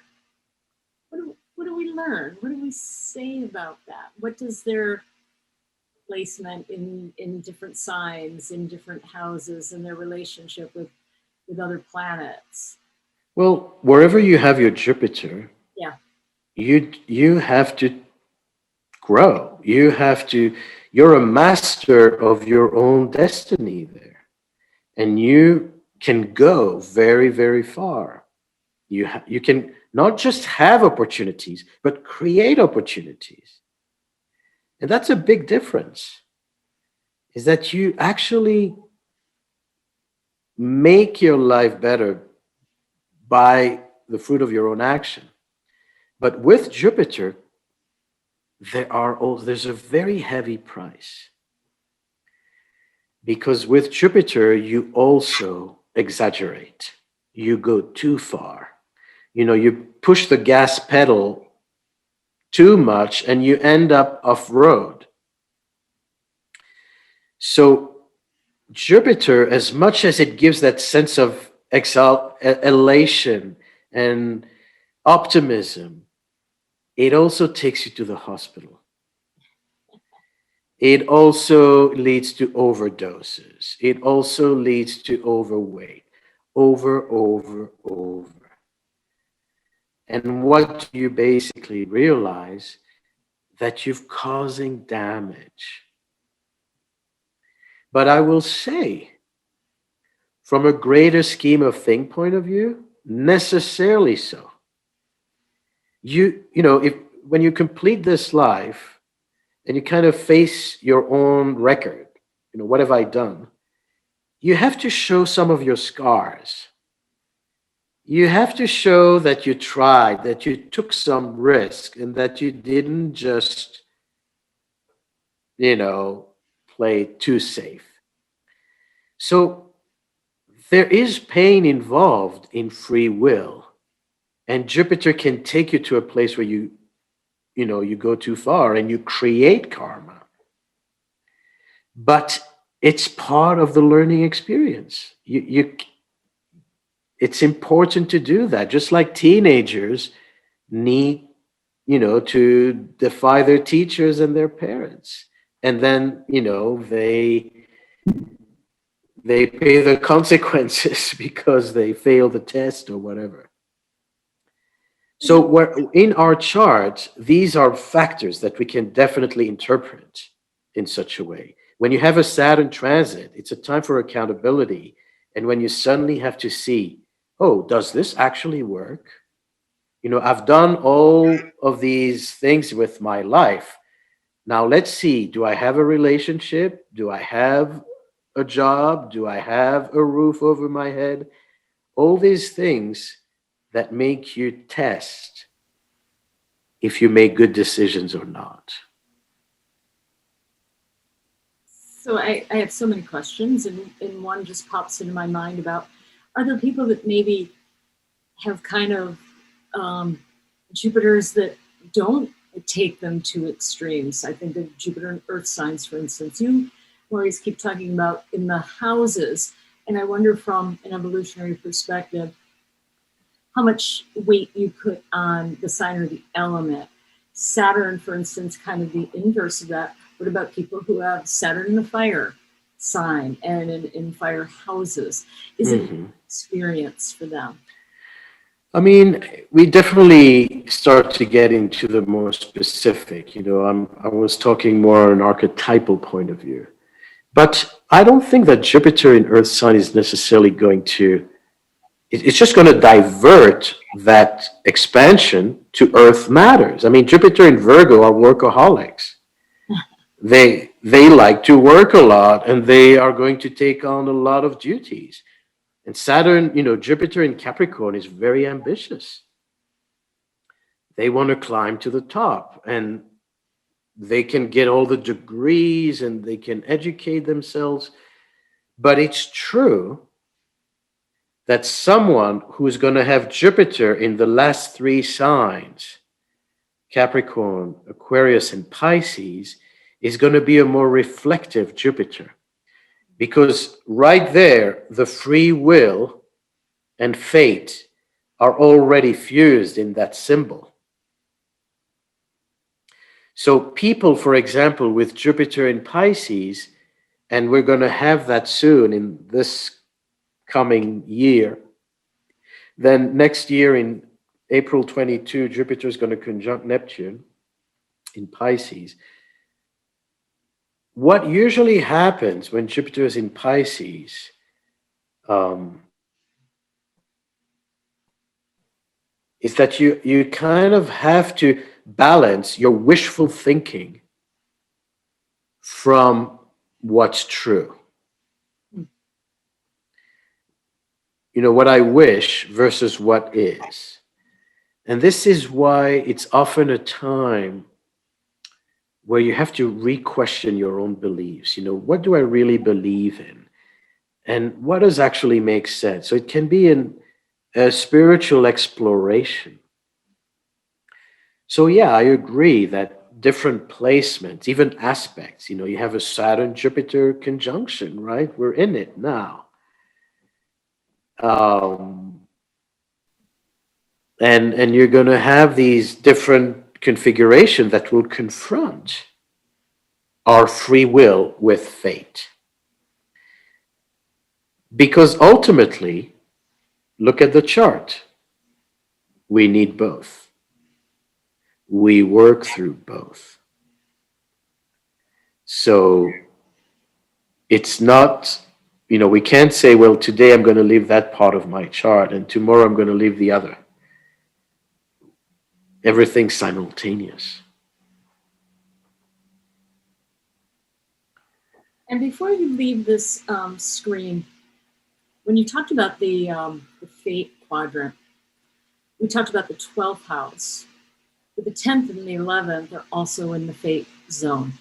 what do we learn? What do we say about that? What does their placement in different signs, in different houses, and their relationship with other planets? Well, wherever you have your Jupiter, yeah, you have to grow. You're a master of your own destiny there. And you can go very, very far. You can not just have opportunities, but create opportunities. And that's a big difference, is that you actually make your life better by the fruit of your own action. But with Jupiter, there's a very heavy price. Because with Jupiter, you also exaggerate. You go too far. You push the gas pedal too much and you end up off road. So Jupiter, as much as it gives that sense of elation and optimism, it also takes you to the hospital. It also leads to overdoses. It also leads to overweight, over. And what you basically realize that you're causing damage. But I will say, from a greater scheme of thing point of view, necessarily so. When you complete this life and you kind of face your own record, what have I done? You have to show some of your scars. You have to show that you tried, that you took some risk, and that you didn't just, play too safe. So there is pain involved in free will. And Jupiter can take you to a place where you go too far and you create karma. But it's part of the learning experience. It's important to do that. Just like teenagers need, to defy their teachers and their parents. And then, they pay the consequences because they fail the test or whatever. So in our chart, these are factors that we can definitely interpret in such a way. When you have a Saturn transit, it's a time for accountability. And when you suddenly have to see, oh, does this actually work? I've done all of these things with my life. Now let's see, do I have a relationship? Do I have a job? Do I have a roof over my head? All these things that make you test if you make good decisions or not. So I have so many questions, and one just pops into my mind about, are there people that maybe have kind of Jupiters that don't take them to extremes? I think of Jupiter and Earth signs, for instance. You, Maurice, keep talking about in the houses, and I wonder from an evolutionary perspective, how much weight you put on the sign or the element. Saturn, for instance, kind of the inverse of that. What about people who have Saturn in the fire sign and in fire houses? Is it an experience for them? I mean, we definitely start to get into the more specific. I was talking more on an archetypal point of view. But I don't think that Jupiter in Earth sign is necessarily going to, it's just going to divert that expansion to Earth matters. I mean, Jupiter in Virgo are workaholics. They like to work a lot, and they are going to take on a lot of duties. And Saturn, Jupiter in Capricorn is very ambitious. They want to climb to the top, and they can get all the degrees and they can educate themselves. But it's true that someone who's going to have Jupiter in the last three signs, Capricorn, Aquarius, and Pisces, is going to be a more reflective Jupiter. Because right there, the free will and fate are already fused in that symbol. So people, for example, with Jupiter in Pisces, and we're going to have that soon in this coming year, then next year in April 22, Jupiter is going to conjunct Neptune in Pisces. What usually happens when Jupiter is in Pisces is that you kind of have to balance your wishful thinking from what's true. What I wish versus what is. And this is why it's often a time where you have to re-question your own beliefs. What do I really believe in? And what does actually make sense? So it can be a spiritual exploration. So yeah, I agree that different placements, even aspects, you have a Saturn-Jupiter conjunction, right? We're in it now. And you're going to have these different configurations that will confront our free will with fate. Because ultimately, look at the chart. We need both. We work through both. So it's not, we can't say, well, today I'm going to leave that part of my chart and tomorrow I'm going to leave the other. Everything's simultaneous. And before you leave this screen, when you talked about the fate quadrant, we talked about the 12th house. But the 10th and the 11th are also in the fate zone.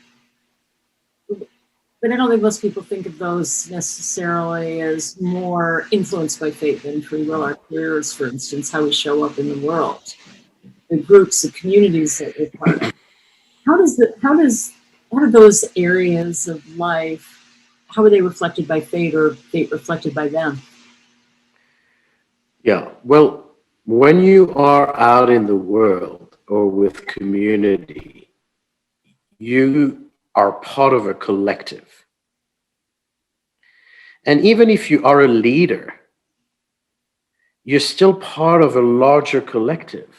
But I don't think most people think of those necessarily as more influenced by fate than free will. Our careers, for instance, how we show up in the world, the groups, the communities that we're part of. How do those areas of life, how are they reflected by fate or fate reflected by them? Yeah, well, when you are out in the world or with community, you are part of a collective. And even if you are a leader, you're still part of a larger collective.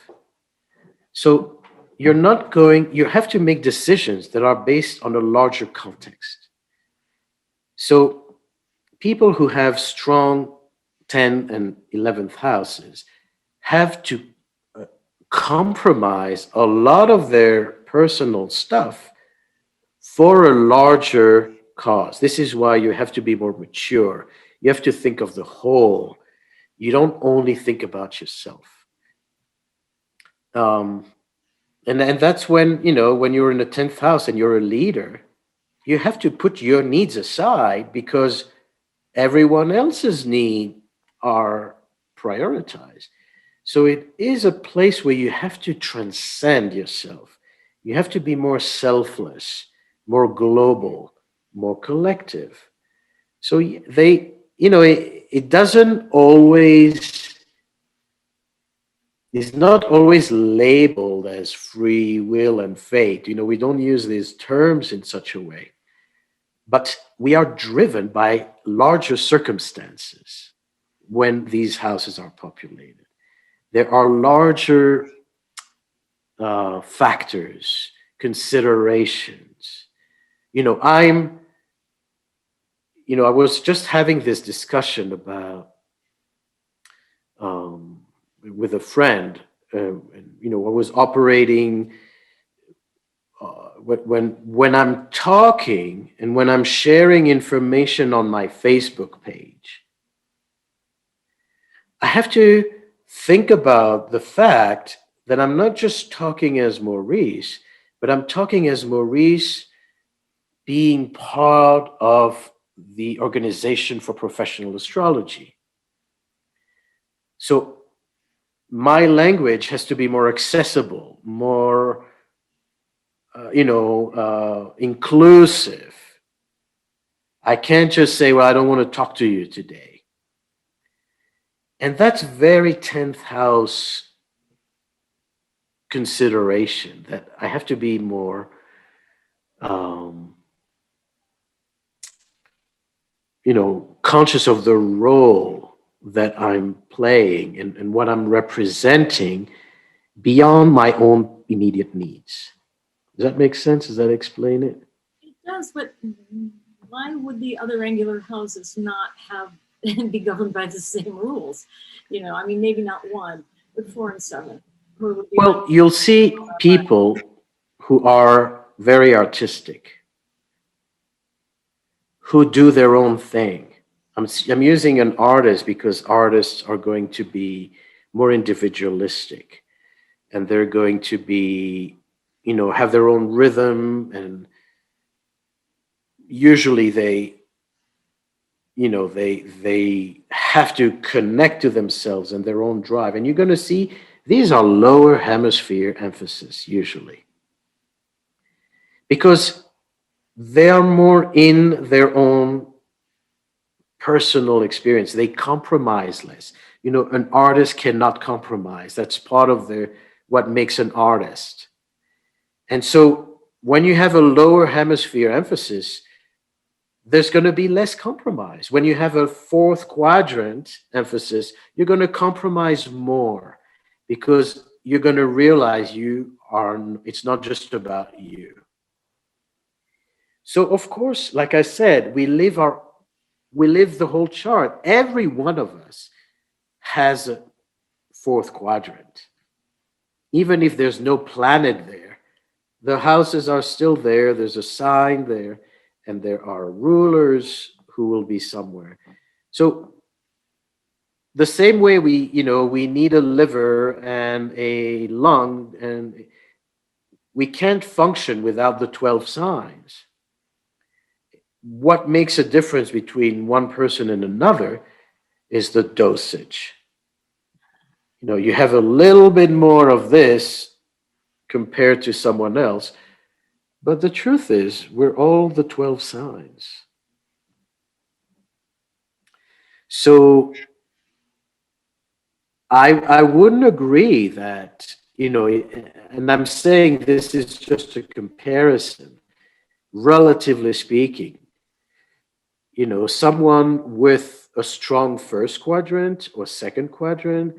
So you have to make decisions that are based on a larger context. So people who have strong 10th and 11th houses have to compromise a lot of their personal stuff for a larger cause. This is why you have to be more mature. You have to think of the whole. You don't only think about yourself. Um, and that's when, when you're in the 10th house and you're a leader, you have to put your needs aside because everyone else's needs are prioritized. So it is a place where you have to transcend yourself. You have to be more selfless, more global, more collective. So it doesn't always, it's not always labeled as free will and fate. We don't use these terms in such a way, but we are driven by larger circumstances when these houses are populated. There are larger factors, considerations. I was just having this discussion about with a friend. I was operating when I'm talking and when I'm sharing information on my Facebook page. I have to think about the fact that I'm not just talking as Maurice, but I'm talking as Maurice being part of the Organization for Professional Astrology. So my language has to be more accessible, more, inclusive. I can't just say, well, I don't want to talk to you today. And that's very 10th house consideration, that I have to be more, conscious of the role that I'm playing and what I'm representing beyond my own immediate needs. Does that make sense? Does that explain it? It does, but why would the other angular houses not have be governed by the same rules? Maybe not one, but 4 and 7. Well, you'll see people who are very artistic, who do their own thing. I'm using an artist because artists are going to be more individualistic, and they're going to be, have their own rhythm, and usually they have to connect to themselves and their own drive. And you're going to see these are lower hemisphere emphasis usually, because they are more in their own personal experience. They compromise less. An artist cannot compromise. That's part of what makes an artist. And so when you have a lower hemisphere emphasis, there's going to be less compromise. When you have a 4th quadrant emphasis, you're going to compromise more, because you're going to realize it's not just about you. So of course, like I said, we live the whole chart. Every one of us has a 4th quadrant. Even if there's no planet there, the houses are still there. There's a sign there, and there are rulers who will be somewhere. So the same way we need a liver and a lung, and we can't function without the 12 signs. What makes a difference between one person and another is the dosage. You have a little bit more of this compared to someone else, but the truth is we're all the 12 signs. So I wouldn't agree that, and I'm saying this is just a comparison, relatively speaking. Someone with a strong 1st quadrant or 2nd quadrant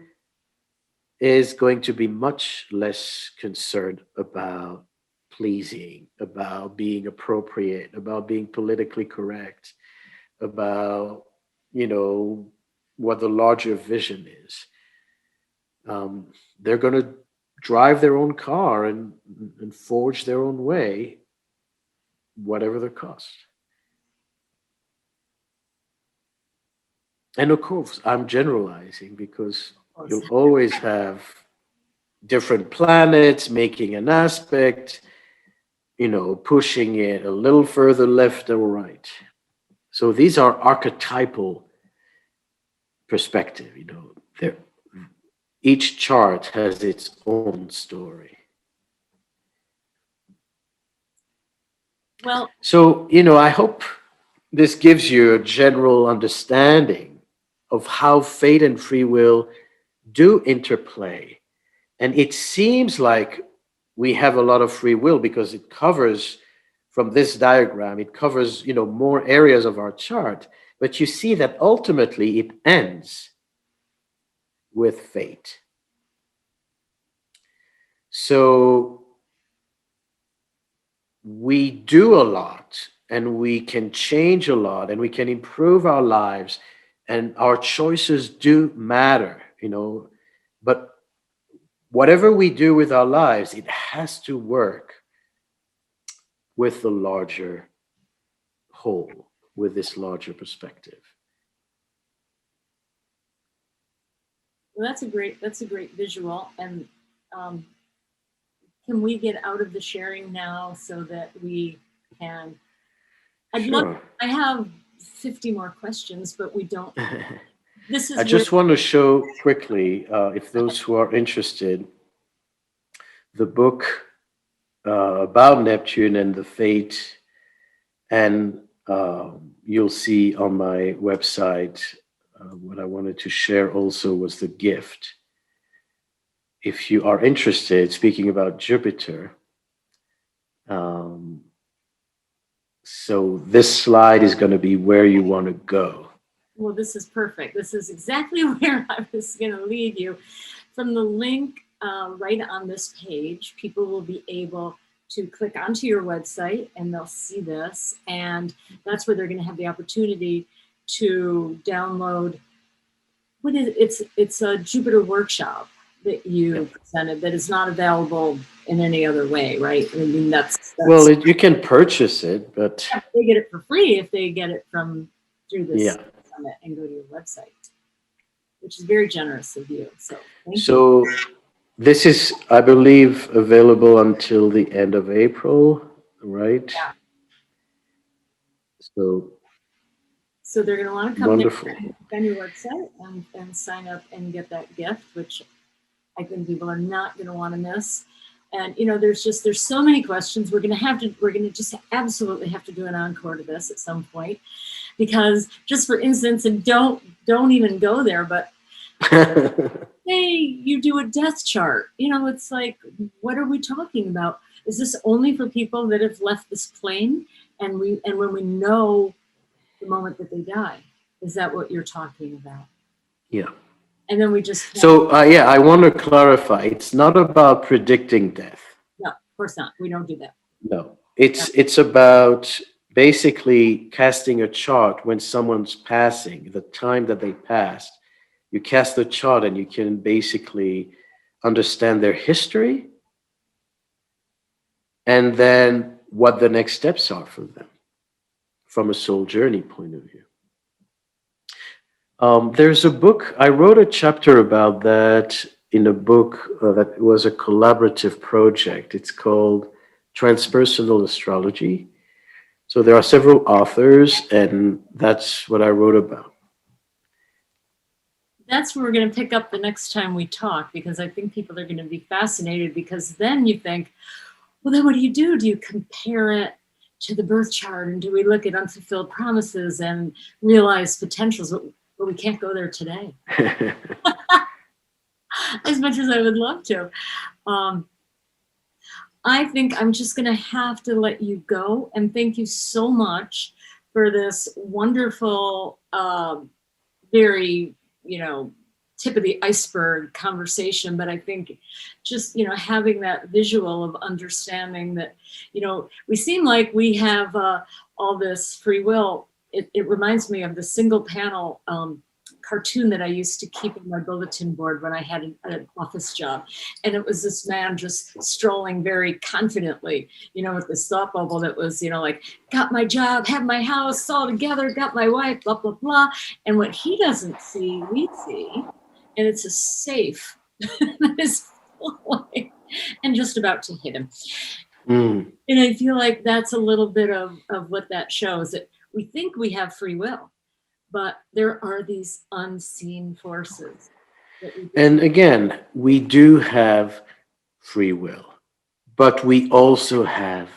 is going to be much less concerned about pleasing, about being appropriate, about being politically correct, about, what the larger vision is. They're going to drive their own car and forge their own way, whatever the cost. And of course, I'm generalizing because you'll always have different planets making an aspect, pushing it a little further left or right. So these are archetypal perspective, They're, each chart has its own story. Well, so, I hope this gives you a general understanding of how fate and free will do interplay. And it seems like we have a lot of free will because it covers, from this diagram, it covers, more areas of our chart. But you see that ultimately it ends with fate. So we do a lot and we can change a lot and we can improve our lives and our choices do matter, but whatever we do with our lives, it has to work with the larger whole, with this larger perspective. Well, that's a great visual. And can we get out of the sharing now so that we can? Sure. I have 50 more questions, but we don't. This is. I just want to show quickly, if those who are interested, the book about Neptune and the fate, and you'll see on my website. What I wanted to share also was the gift. If you are interested, speaking about Jupiter, so this slide is going to be where you want to go. Well, this is perfect. This is exactly where I was going to lead you. From the link right on this page, people will be able to click onto your website and they'll see this. And that's where they're going to have the opportunity to download. It's a Jupiter workshop that you presented that is not available in any other way, right? I mean, that's well, you can purchase it, but they get it for free if they get it through this summit and go to your website, which is very generous of you. So thank you. This is, I believe, available until the end of April, right? Yeah. So they're going to want to come there on your website and sign up and get that gift, which I think people are not going to want to miss. And there's so many questions. We're going to just absolutely have to do an encore to this at some point, because just for instance, and don't even go there, but hey, you do a death chart. It's like, what are we talking about? Is this only for people that have left this plane and when we know the moment that they die? Is that what you're talking about? Yeah. And then we just... So, I want to clarify. It's not about predicting death. No, of course not. We don't do that. No. It's about basically casting a chart when someone's passing, the time that they passed. You cast the chart and you can basically understand their history and then what the next steps are for them from a soul journey point of view. There's a book, I wrote a chapter about that in a book that was a collaborative project. It's called Transpersonal Astrology. So there are several authors, and that's what I wrote about. That's where we're going to pick up the next time we talk, because I think people are going to be fascinated, because then you think, well, then what do? Do you compare it to the birth chart, and do we look at unfulfilled promises and realized potentials? But we can't go there today. As much as I would love to. I think I'm just going to have to let you go. And thank you so much for this wonderful, very, tip of the iceberg conversation. But I think just, having that visual of understanding that, we seem like we have all this free will. It reminds me of the single panel cartoon that I used to keep on my bulletin board when I had an office job. And it was this man just strolling very confidently, with this thought bubble that was, like, got my job, have my house all together, got my wife, blah, blah, blah. And what he doesn't see, we see. And it's a safe that is falling and just about to hit him. Mm. And I feel like that's a little bit of what that shows, that we think we have free will, but there are these unseen forces. And again, we do have free will, but we also have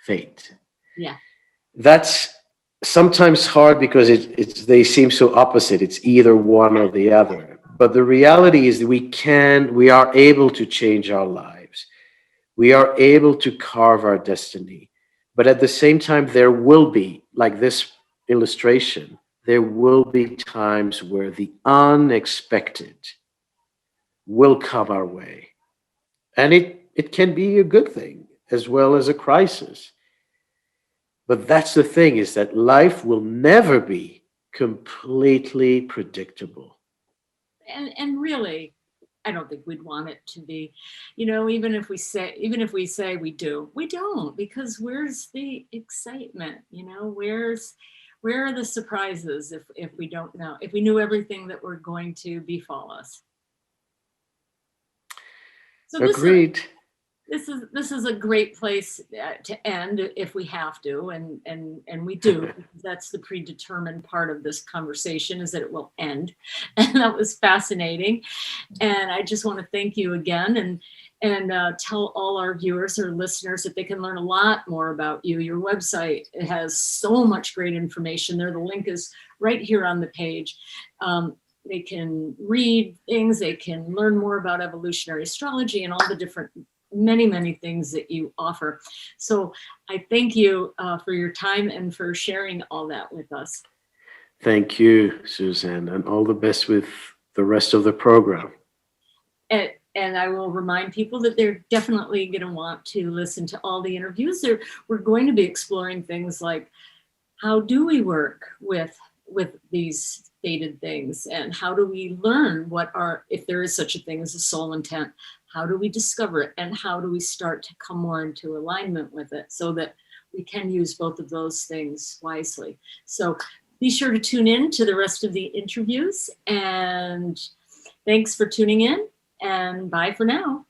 fate. Yeah. That's sometimes hard because they seem so opposite. It's either one or the other. But the reality is that we are able to change our lives. We are able to carve our destiny. But at the same time, there will be, like this illustration, there will be times where the unexpected will come our way. And it can be a good thing as well as a crisis. But that's the thing, is that life will never be completely predictable. And really, I don't think we'd want it to be, even if we say we do, we don't, because where's the excitement? Where are the surprises if we don't know, if we knew everything that were going to befall us? So Agreed. This is a great place to end if we have to, and we do. That's the predetermined part of this conversation, is that it will end, and that was fascinating. And I just want to thank you again, and tell all our viewers or listeners that they can learn a lot more about you. Your website, it has so much great information there. The link is right here on the page. They can read things, they can learn more about evolutionary astrology and all the different many things that you offer. So I thank you for your time and for sharing all that with us. Thank you, Suzanne, and all the best with the rest of the program. And I will remind people that they're definitely going to want to listen to all the interviews. We're going to be exploring things like, how do we work with these stated things, and how do we learn if there is such a thing as a soul intent? How do we discover it, and how do we start to come more into alignment with it so that we can use both of those things wisely? So be sure to tune in to the rest of the interviews, and thanks for tuning in, and bye for now.